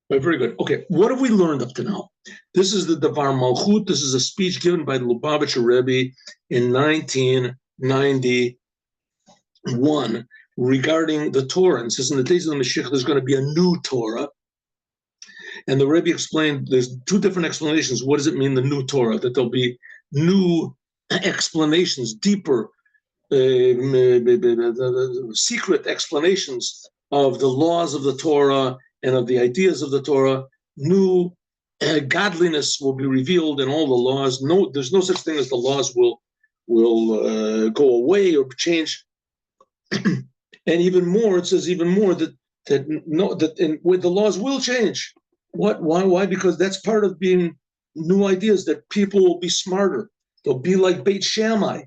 Right, very good. Okay, what have we learned up to now? This is the Dvar Malchut. This is a speech given by the Lubavitcher Rebbe in 1991 regarding the Torah. And it says in the days of the Moshiach, there's going to be a new Torah. And the Rebbe explained there's two different explanations. What does it mean, the new Torah? That there'll be new explanations, deeper, secret explanations of the laws of the Torah and of the ideas of the Torah. New godliness will be revealed in all the laws. No, there's no such thing as the laws will go away or change. And even more, it says even more that with the laws will change. What? Why? Because that's part of being new ideas. That people will be smarter. They'll be like Beit Shammai,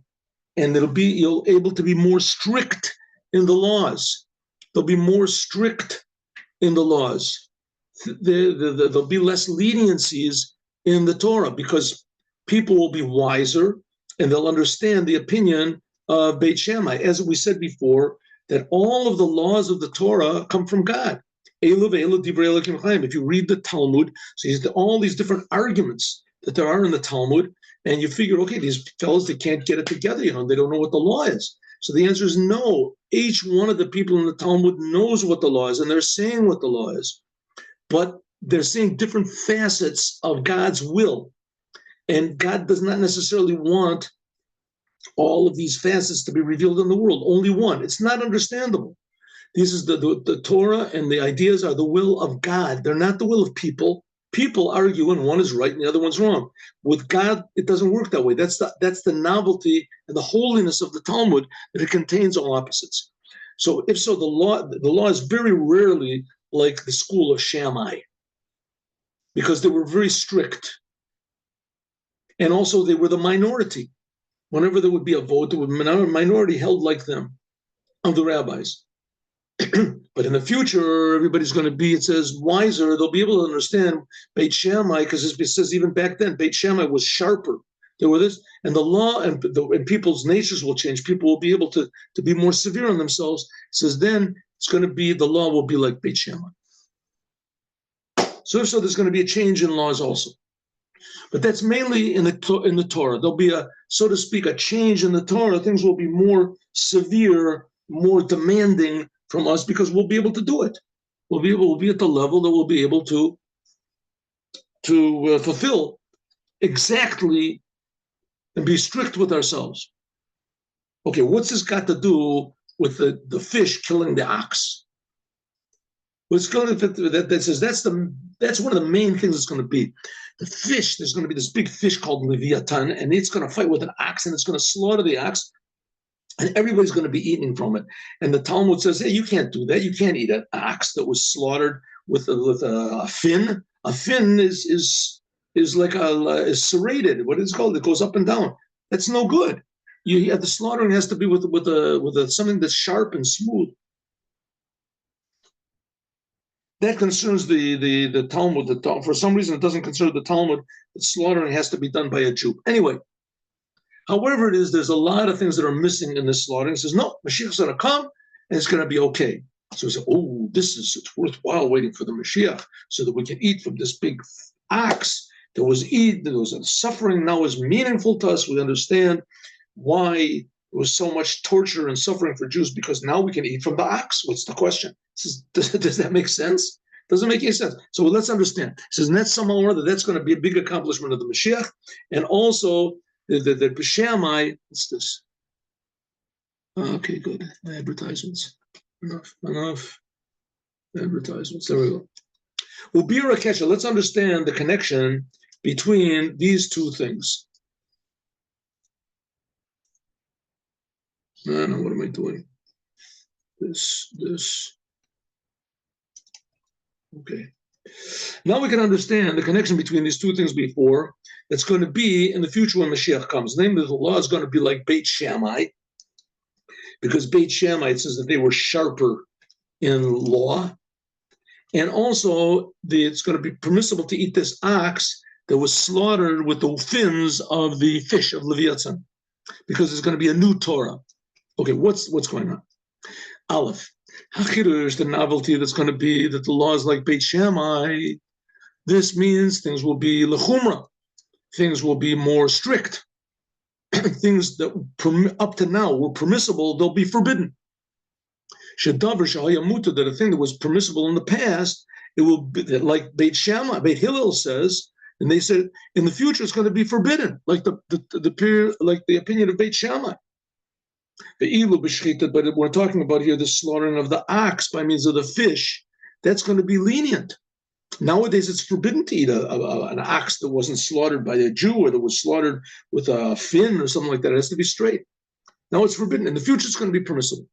and you'll able to be more strict in the laws. They'll be more strict in the laws. There'll be less leniencies in the Torah because people will be wiser and they'll understand the opinion of Beit Shammai. As we said before, that all of the laws of the Torah come from God. If you read the Talmud, so all these different arguments that there are in the Talmud, and you figure, okay, these fellows, they can't get it together, they don't know what the law is. So the answer is no. Each one of the people in the Talmud knows what the law is, and they're saying what the law is. But they're saying different facets of God's will. And God does not necessarily want all of these facets to be revealed in the world. Only one. It's not understandable. This is the Torah, and the ideas are the will of God. They're not the will of people. People argue, and one is right and the other one's wrong. With God, it doesn't work that way. That's the novelty and the holiness of the Talmud, that it contains all opposites. So if so, the law is very rarely like the school of Shammai, because they were very strict. And also they were the minority. Whenever there would be a vote, there would be a minority held like them, of the rabbis. But in the future, everybody's going to be, it says, wiser. They'll be able to understand Beit Shammai, because it says even back then, Beit Shammai was sharper. There were this, and the law and people's natures will change. People will be able to be more severe on themselves. It says then it's going to be, the law will be like Beit Shammai. So there's going to be a change in laws also. But that's mainly in the Torah. There'll be so to speak, a change in the Torah. Things will be more severe, more demanding from us, because we'll be able to do it. We'll be at the level that we'll be able to fulfill exactly and be strict with ourselves. Okay, what's this got to do with the fish killing the ox? What's going to that says that's one of the main things that's going to be the fish. There's going to be this big fish called Leviathan, and it's going to fight with an ox, and it's going to slaughter the ox, and everybody's going to be eating from it. And the Talmud says, hey, you can't do that. You can't eat an ox that was slaughtered with a fin. A fin is like is serrated. What is it called? It goes up and down. That's no good. The slaughtering has to be with something that's sharp and smooth. That concerns the Talmud. For some reason, it doesn't concern the Talmud. The slaughtering has to be done by a Jew. Anyway, however it is, there's a lot of things that are missing in this slaughtering. It says, no, Mashiach's going to come, and it's going to be okay. So we say, oh, it's worthwhile waiting for the Mashiach so that we can eat from this big ox. There was a suffering now is meaningful to us. We understand why there was so much torture and suffering for Jews, because now we can eat from the ox. What's the question? Does that make sense? Doesn't make any sense. So let's understand. It says, and that's somehow or other, that's going to be a big accomplishment of the Mashiach. And also, the Shammai, what's this? Okay, good. Advertisements. Enough. Advertisements. There we go. Ubira Kesha, let's understand the connection between these two things. No, what am I doing? This. Okay. Now we can understand the connection between these two things before. That's going to be in the future when Mashiach comes. Namely, the law is going to be like Beit Shammai, because Beit Shammai, it says that they were sharper in law. And also, it's going to be permissible to eat this ox that was slaughtered with the fins of the fish of Leviathan, because there's going to be a new Torah. Okay, what's going on? Aleph. Hachidush, the novelty that's going to be that the law is like Beit Shammai. This means things will be lechumra, things will be more strict. Things that up to now were permissible, they'll be forbidden. Shedavar shahayamuta, that a thing that was permissible in the past, it will be like Beit Shammai, Beit Hillel says, and they said in the future it's going to be forbidden, like the opinion of Beit Shammai. The ilu b'shchita, but we're talking about here the slaughtering of the ox by means of the fish. That's going to be lenient. Nowadays, it's forbidden to eat an ox that wasn't slaughtered by a Jew or that was slaughtered with a fin or something like that. It has to be straight. Now it's forbidden. In the future, it's going to be permissible.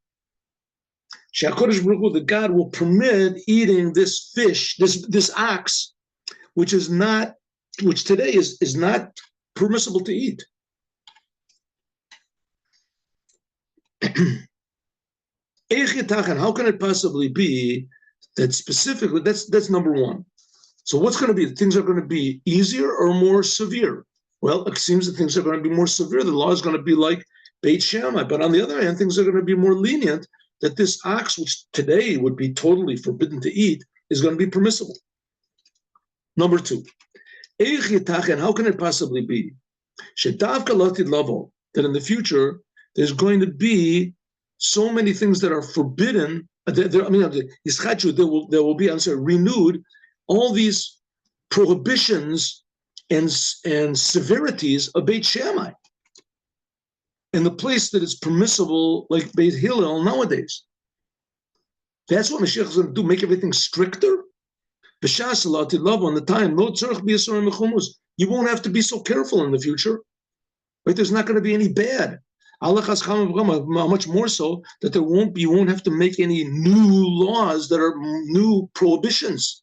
HaKadosh Baruch Hu, that God will permit eating this fish, this ox, which today is not permissible to eat. How can it possibly be that specifically, that's number one. So what's going to be, things are going to be easier or more severe? Well, it seems that things are going to be more severe. The law is going to be like Beit Shammai. But on the other hand, things are going to be more lenient, that this ox, which today would be totally forbidden to eat, is going to be permissible. Number two, how can it possibly be that in the future, there's going to be so many things that are forbidden, there will be, renewed, all these prohibitions and severities of Beit Shammai in the place that is permissible, like Beit Hillel nowadays. That's what Mashiach is going to do, make everything stricter. On the time, you won't have to be so careful in the future. Right? There's not going to be any bad. Much more so that you won't have to make any new laws that are new prohibitions.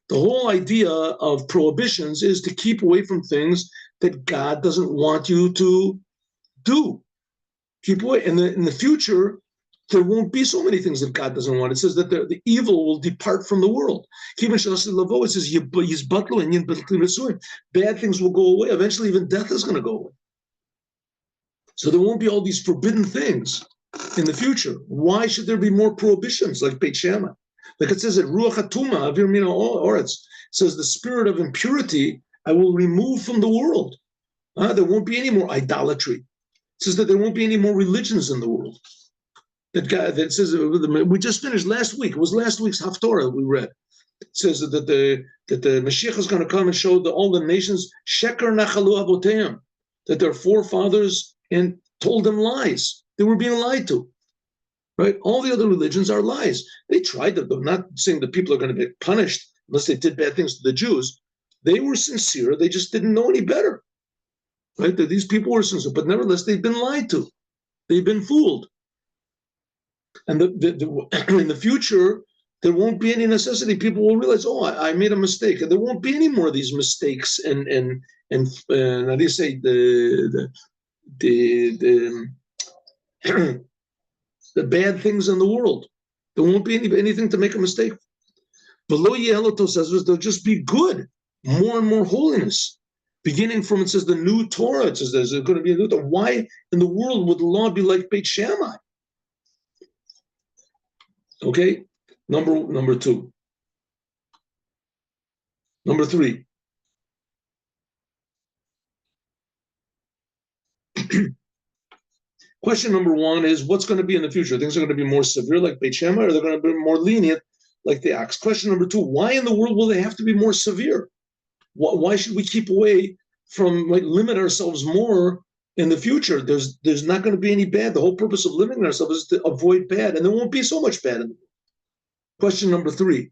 The whole idea of prohibitions is to keep away from things that God doesn't want you to do. Keep away. In the future, there won't be so many things that God doesn't want. It says that the evil will depart from the world. It says, bad things will go away. Eventually, even death is going to go away. So there won't be all these forbidden things in the future. Why should there be more prohibitions like Beit Shammai? Like it says that Ruach HaTuma, Avir Mina Oretz, says the spirit of impurity I will remove from the world. There won't be any more idolatry. It says that there won't be any more religions in the world. That says we just finished last week. It was last week's Haftorah that we read. It says that the Mashiach is going to come and show all the nations Sheker Nachalu Avoteim, that their forefathers and told them lies. They were being lied to. Right? All the other religions are lies. They tried them. I'm not saying that people are going to be punished unless they did bad things to the Jews. They were sincere. They just didn't know any better. Right? That these people were sincere, but nevertheless, they've been lied to. They've been fooled. And in the future, there won't be any necessity. People will realize, oh, I made a mistake. And there won't be any more of these mistakes and how do you say, the bad things in the world. There won't be anything to make a mistake. Below Yeheloto says there'll just be good, more and more holiness. Beginning from, it says, the new Torah, it says there's going to be a new Torah. Why in the world would the law be like Beit Shammai? Okay, number two. Number three. Question number one is, what's going to be in the future? Things are going to be more severe like Beit Shammai, or they're going to be more lenient like the ox? Question number two, why in the world will they have to be more severe? Why should we keep away from, limit ourselves more in the future? There's not going to be any bad. The whole purpose of limiting ourselves is to avoid bad, and there won't be so much bad in the world. Question number three,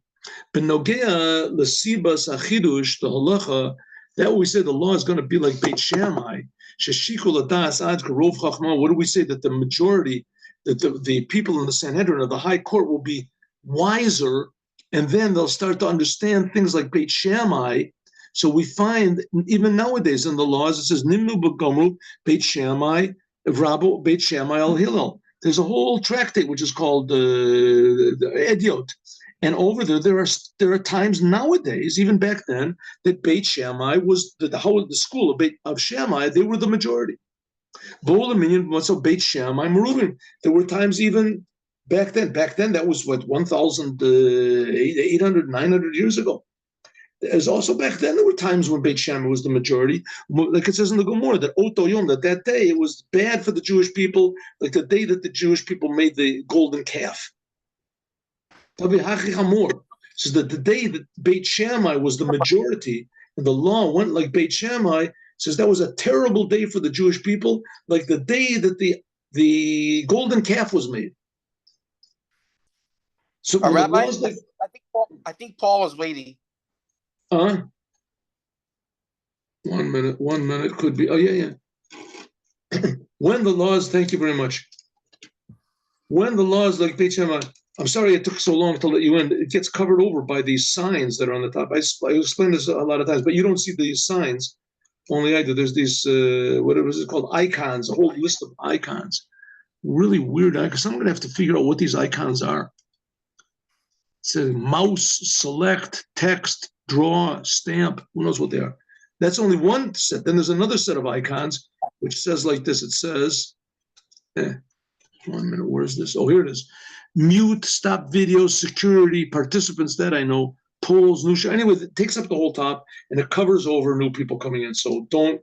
Benogea l'sibas achidush, the halacha, that we say the law is going to be like Beit Shammai. Sheshikul adas ad karov chachma. What do we say? That the majority, that the people in the Sanhedrin of the High Court will be wiser, and then they'll start to understand things like Beit Shammai. So we find even nowadays in the laws it says Nimnu b'gomru Beit Shammai Rabbo Beit Shammai al Hillel. There's a whole tractate which is called the Ediot, and over there are times nowadays, even back then, that Beit Shammai was the school of Shammai. They were the majority. There were times even back then. Back then, that was what 1,800, 900 years ago. There's also back then there were times when Beit Shammai was the majority, like it says in the Gemara that Oto Yom, that day it was bad for the Jewish people, like the day that the Jewish people made the golden calf. Says that the day that Beit Shammai was the majority and the law went like Beit Shammai, says that was a terrible day for the Jewish people, like the day that the golden calf was made. So Rabbi, I think Paul is waiting. 1 minute could be. Oh yeah. When the laws, thank you very much. When the laws like Beit Shammai, I'm sorry it took so long to let you in. It gets covered over by these signs that are on the top. I explained this a lot of times, but you don't see these signs. Only I do. There's these, whatever is it called, icons, a whole list of icons. Really weird icons. I'm going to have to figure out what these icons are. It says mouse, select, text, draw, stamp. Who knows what they are? That's only one set. Then there's another set of icons, which says like this. It says, 1 minute, where's this? Oh, here it is. Mute, stop video, security, participants, that I know, polls, new show. Anyway, it takes up the whole top and it covers over new people coming in. So don't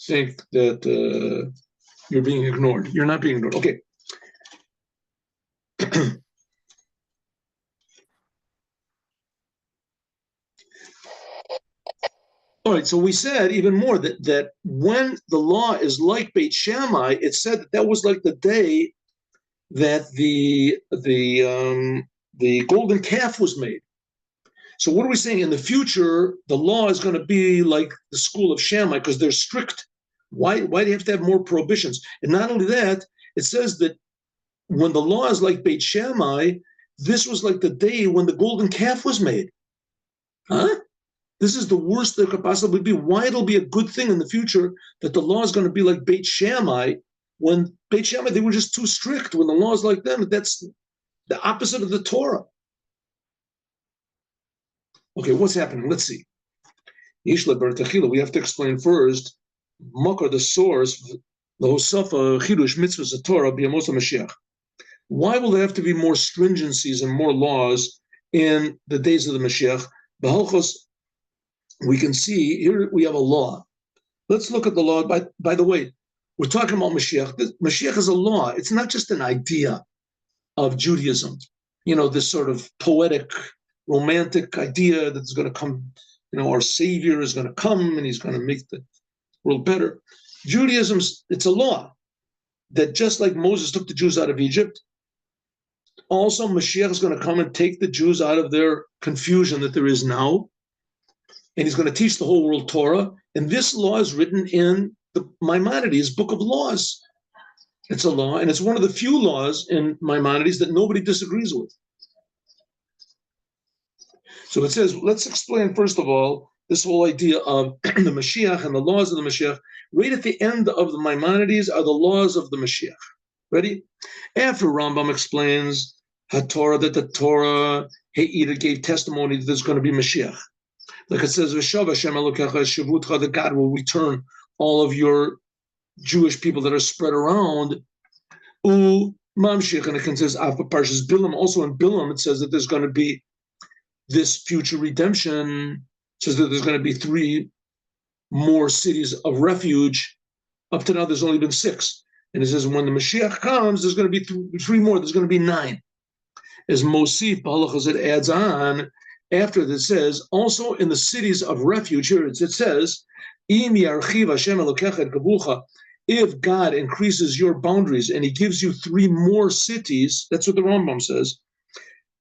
think that you're being ignored. You're not being ignored. Okay. All right, so we said even more that when the law is like Beit Shammai, it said that was like the day that the golden calf was made. So what are we saying? In the future, the law is going to be like the school of Shammai because they're strict. Why do you have to have more prohibitions? And not only that, it says that when the law is like Beit Shammai, this was like the day when the golden calf was made. Huh? This is the worst there could possibly be. Why it'll be a good thing in the future that the law is going to be like Beit Shammai, when Beit Shammai, they were just too strict. When the law is like them, that's the opposite of the Torah. Okay, what's happening? Let's see. We have to explain first, Makar, the source, the Hosafa, Chidush, Mitzvahs, the Torah, B'yamos Mashiach. Why will there have to be more stringencies and more laws in the days of the Mashiach? B'halchos, we can see here we have a law. Let's look at the law. By the way, we're talking about Mashiach. Mashiach is a law. It's not just an idea of Judaism. This sort of poetic, romantic idea that's going to come. Our Savior is going to come and he's going to make the world better. Judaism's, it's a law that just like Moses took the Jews out of Egypt, also Mashiach is going to come and take the Jews out of their confusion that there is now. And he's going to teach the whole world Torah. And this law is written in the Maimonides, Book of Laws. It's a law, and it's one of the few laws in Maimonides that nobody disagrees with. So it says, let's explain, first of all, this whole idea of the Mashiach and the laws of the Mashiach. Right at the end of the Maimonides are the laws of the Mashiach. Ready? After Rambam explains HaTorah, that the Torah, He'ira, gave testimony that there's going to be Mashiach. Like it says, that God will return all of your Jewish people that are spread around. And it says, Bilam, also in Bilam, it says that there's going to be this future redemption. It says that there's going to be 3 more cities of refuge. Up to now, there's only been 6. And it says, when the Mashiach comes, there's going to be 3 more. There's going to be 9. As Mosif, Balachas, it adds on, after that says, also in the cities of refuge, here it says, if God increases your boundaries and he gives you 3 more cities, that's what the Rambam says.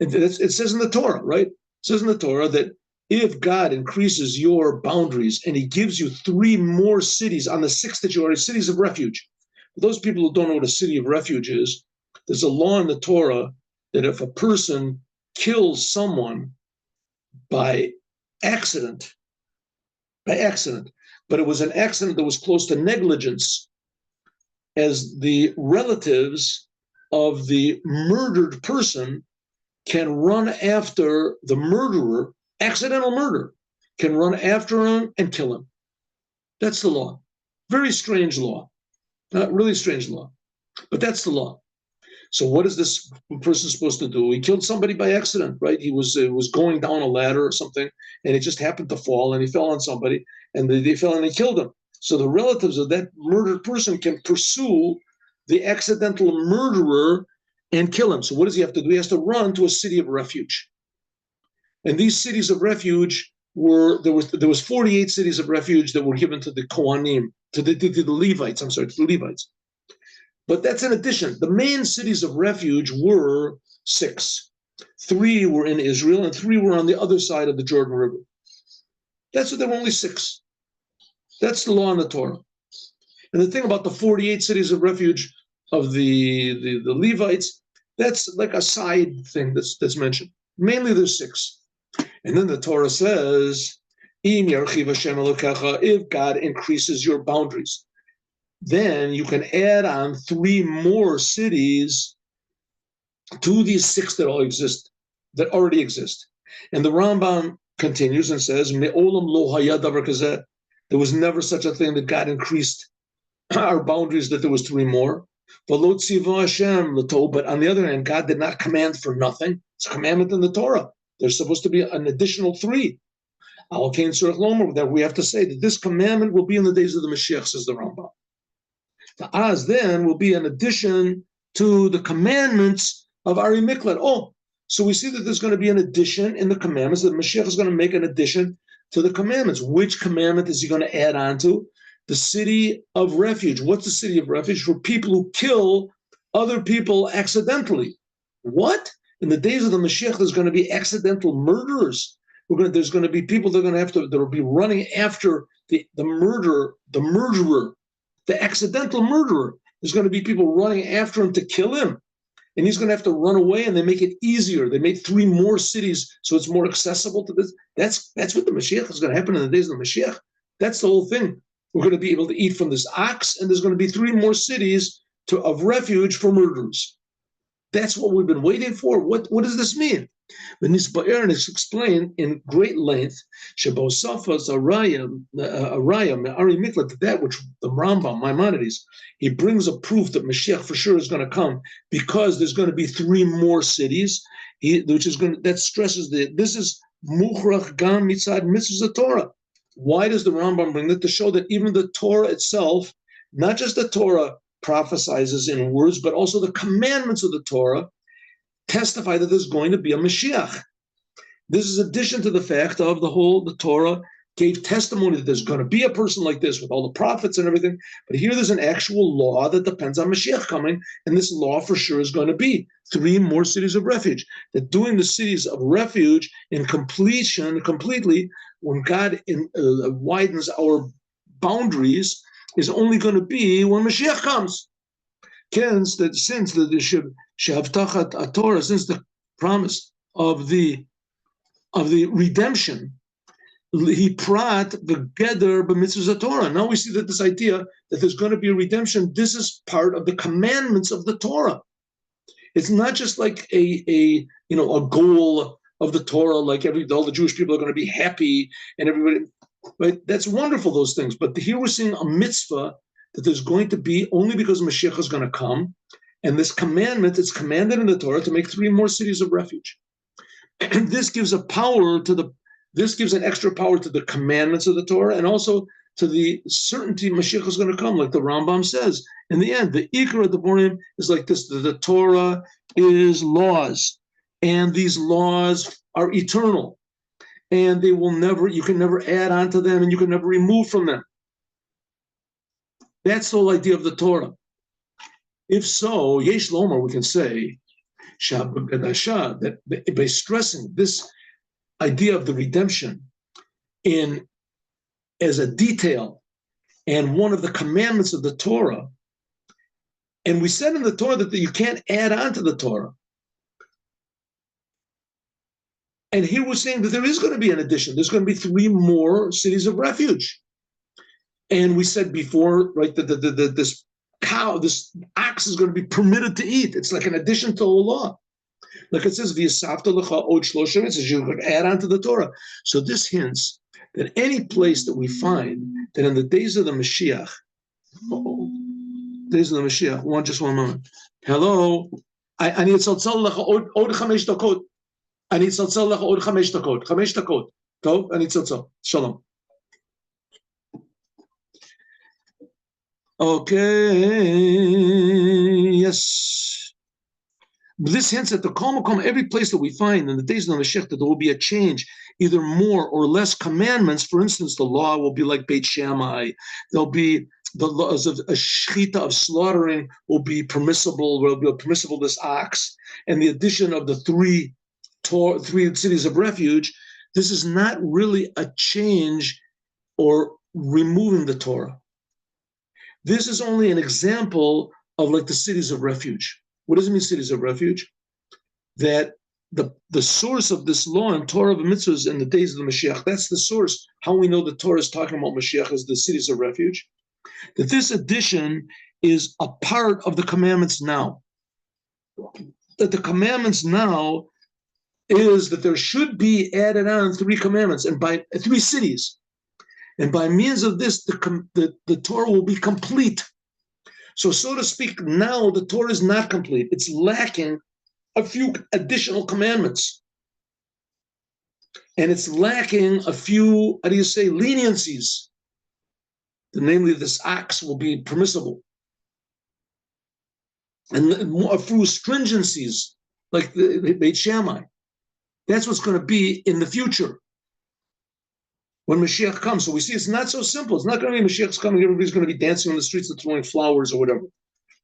It says in the Torah, right? It says in the Torah that if God increases your boundaries and he gives you 3 more cities on the 6 that you are, cities of refuge. For those people who don't know what a city of refuge is, there's a law in the Torah that if a person kills someone by accident, but it was an accident that was close to negligence, as the relatives of the murdered person can run after the murderer, accidental murder, can run after him and kill him. That's the law. Very strange law. Really strange law. But that's the law. So what is this person supposed to do? He killed somebody by accident, right? He was going down a ladder or something, and it just happened to fall, and he fell on somebody, and they fell and they killed him. So the relatives of that murdered person can pursue the accidental murderer and kill him. So what does he have to do? He has to run to a city of refuge. And these cities of refuge there was 48 cities of refuge that were given to the Kohanim, to the Levites. To the Levites. But that's in addition. The main cities of refuge were 6. 3 were in Israel, and 3 were on the other side of the Jordan River. There were only 6. That's the law in the Torah. And the thing about the 48 cities of refuge of the Levites, that's like a side thing that's mentioned. Mainly there's 6. And then the Torah says, Im yarchiv Hashem Elokecha, if God increases your boundaries, then you can add on 3 more cities to these 6 that already exist. And the Rambam continues and says, Me'olam lo haya davar kazeh. There was never such a thing that God increased our boundaries, that there was 3 more. But on the other hand, God did not command for nothing. It's a commandment in the Torah. There's supposed to be an additional 3. That we have to say that this commandment will be in the days of the Mashiach, says the Rambam. The Az then will be an addition to the commandments of Ari Miklat. Oh, so we see that there's going to be an addition in the commandments, that Mashiach is going to make an addition to the commandments. Which commandment is he going to add on to? The city of refuge. What's the city of refuge? For people who kill other people accidentally. What? In the days of the Mashiach, there's going to be accidental murderers. There's going to be people that will be running after the murderer, the accidental murderer. There's going to be people running after him to kill him. And he's going to have to run away, and they make it easier. They make 3 more cities so it's more accessible to this. That's what the Mashiach is going to happen in the days of the Mashiach. That's the whole thing. We're going to be able to eat from this ox, and there's going to be 3 more cities of refuge for murderers. That's what we've been waiting for. What does this mean? When Nisba'er is explained in great length, Shebosafas Arayam, Ari Miklat, that which the Rambam, Maimonides, he brings a proof that Mashiach for sure is going to come, because there's going to be 3 more cities, that stresses this is Muchrach Gam Mitzad Mitzvah Torah. Why does the Rambam bring that? To show that even the Torah itself, not just the Torah prophesizes in words, but also the commandments of the Torah testify that there's going to be a Mashiach. This is addition to the fact of the Torah gave testimony that there's going to be a person like this with all the prophets and everything. But here there's an actual law that depends on Mashiach coming, and this law for sure is going to be 3 more cities of refuge. That doing the cities of refuge in completely, when God widens our boundaries, is only going to be when Mashiach comes. Since the Torah, since the promise of the redemption, he prat the Geder b'mitzvah Torah. Now we see that this idea that there's going to be a redemption, this is part of the commandments of the Torah. It's not just like a goal of the Torah, like all the Jewish people are going to be happy and everybody. Right? That's wonderful, those things. But here we're seeing a mitzvah that there's going to be only because Mashiach is going to come. And this commandment, it's commanded in the Torah to make 3 more cities of refuge. And this gives an extra power to the commandments of the Torah, and also to the certainty Mashiach is going to come, like the Rambam says. In the end, the Ikar of the Borim is like this: the Torah is laws, and these laws are eternal. And you can never add on to them, and you can never remove from them. That's the whole idea of the Torah. If so, Yesh Lomer, we can say, that by stressing this idea of the redemption as a detail and one of the commandments of the Torah, and we said in the Torah that you can't add on to the Torah. And here we're saying that there is going to be an addition. There's going to be 3 more cities of refuge. And we said before, right, that this ox is going to be permitted to eat. It's like an addition to the law. Like it says, V'yasavta lecha od shloshim, it says you could add on to the Torah. So this hints that any place that we find that in the days of the Mashiach, days of the Mashiach. Just one moment. Hello. I need tzaltzal lecha od 5 dakot. I need tzaltzal lecha od 5 dakot. 5 dakot. Tov, I need tzaltzal. Shalom. Okay. Yes. This hints at the Kol Makom, every place that we find in the days of the Mashiach that there will be a change, either more or less commandments. For instance, the law will be like Beit Shammai. There'll be the laws of a shechita of slaughtering will be permissible. Will be permissible this ox, and the addition of the three cities of refuge. This is not really a change or removing the Torah. This is only an example of like the cities of refuge. What does it mean, cities of refuge? That the source of this law in Torah and mitzvahs in the days of the Mashiach, that's the source. How we know the Torah is talking about Mashiach is the cities of refuge. That this addition is a part of the commandments now. That the commandments now is that there should be added on 3 commandments and by 3 cities. And by means of this, the Torah will be complete. So to speak, now the Torah is not complete. It's lacking a few additional commandments. And it's lacking a few, leniencies. Namely, this ox will be permissible. And a few stringencies, like the Beit Shammai. That's what's going to be in the future when Mashiach comes. So we see it's not so simple. It's not going to be Mashiach's coming, everybody's going to be dancing on the streets and throwing flowers or whatever.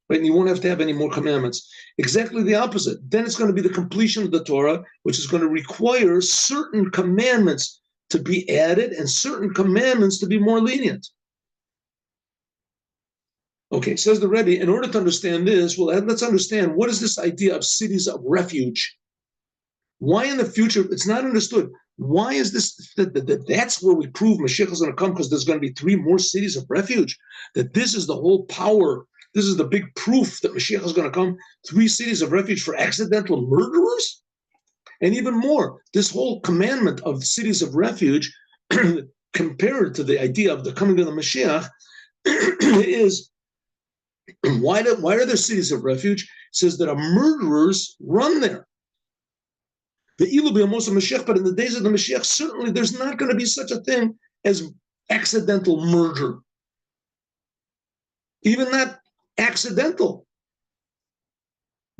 Right? And you won't have to have any more commandments. Exactly the opposite. Then it's going to be the completion of the Torah, which is going to require certain commandments to be added and certain commandments to be more lenient. Okay, says the Rebbe, in order to understand this, well, let's understand what is this idea of cities of refuge. Why in the future, it's not understood. Why is this, that's where we prove Mashiach is going to come, because there's going to be 3 more cities of refuge, that this is the whole power, this is the big proof that Mashiach is going to come, 3 cities of refuge for accidental murderers? And even more, this whole commandment of cities of refuge, compared to the idea of the coming of the Mashiach, is, why are there cities of refuge? It says that murderers run there. The ilu b'yamos Mashiach, but in the days of the Mashiach, certainly there's not going to be such a thing as accidental murder. Even not accidental.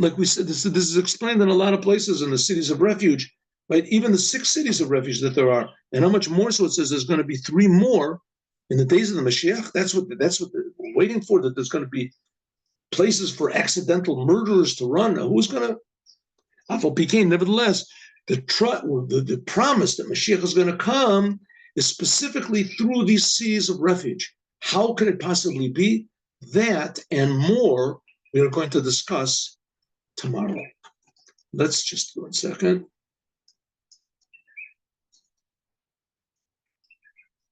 Like we said, this is explained in a lot of places in the cities of refuge, right? Even the 6 cities of refuge that there are, and how much more so it says there's going to be 3 more in the days of the Mashiach. That's what we're waiting for, that there's going to be places for accidental murderers to run. Now, who's going to? Afal Pikein, nevertheless, the promise that Mashiach is going to come is specifically through these cities of refuge. How could it possibly be? That and more we are going to discuss tomorrow. Let's just 1 second.